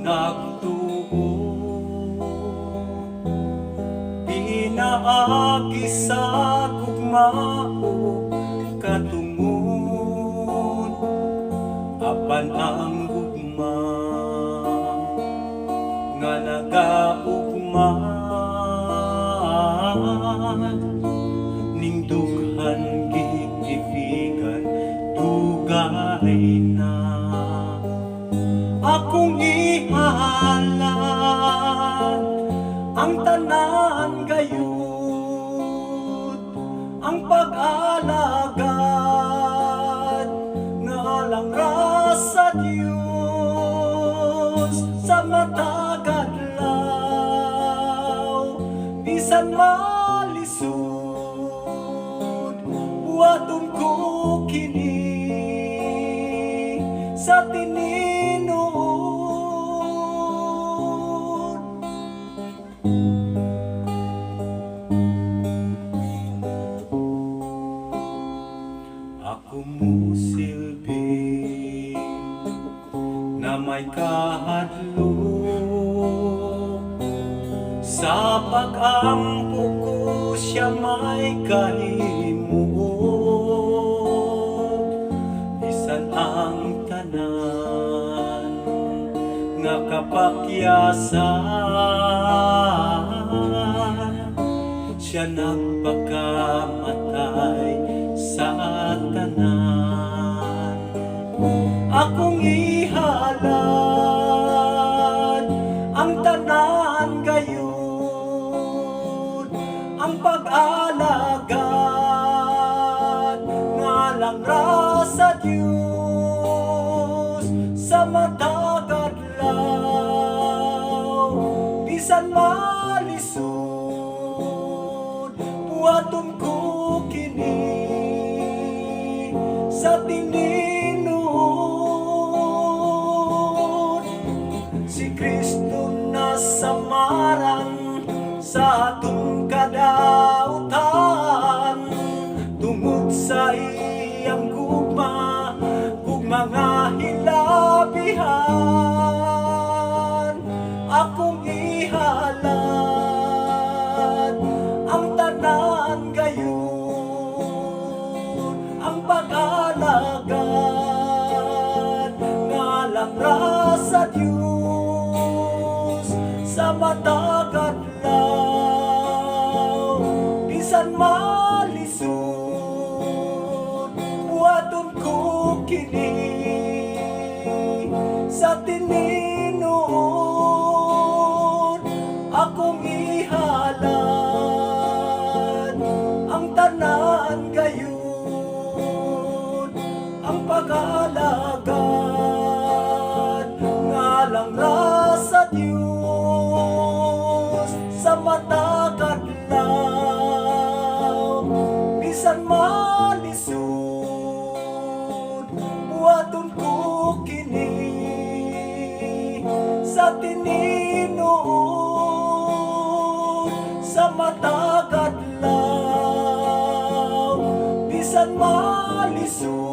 nagtuo, pinaagi sa gugmao katungod apan ang gugma nga nagaugma ning dughan giifigan dugay na akong ihalan ang tanan gayud ang pag-alagad nga alang ra sa Dios sa matag adlaw bisan malisud buhaton ko kini sa tininuod. Ako musilbi na may kahadlok sa pag-ampo ko siya may kahimuot bisan ang tanan nga kapakyasan siya nagpakamatay sa tanan. Akong ihalad ang tanan gayud ang pag-alagad nga lang ra sa Dios sa matag adlaw bisan malisud buhaton ko kini sa tininuod. Si Kristo nasamaran sa atong kadautan tungod sa iyang gugma nga hilabihan. Akong ihalad ang tanan gayud ang pag-alagad nga lang ra sa Dios sa matag adlaw bisan malisud buhaton ko kini sa tininuod. Akong ihalad ang tanan gayud ang pag-alagad nga lang ra sa Dios sa matag adlaw bisan malisud buhaton ko kini sa tininuod sa matag adlaw bisan malisud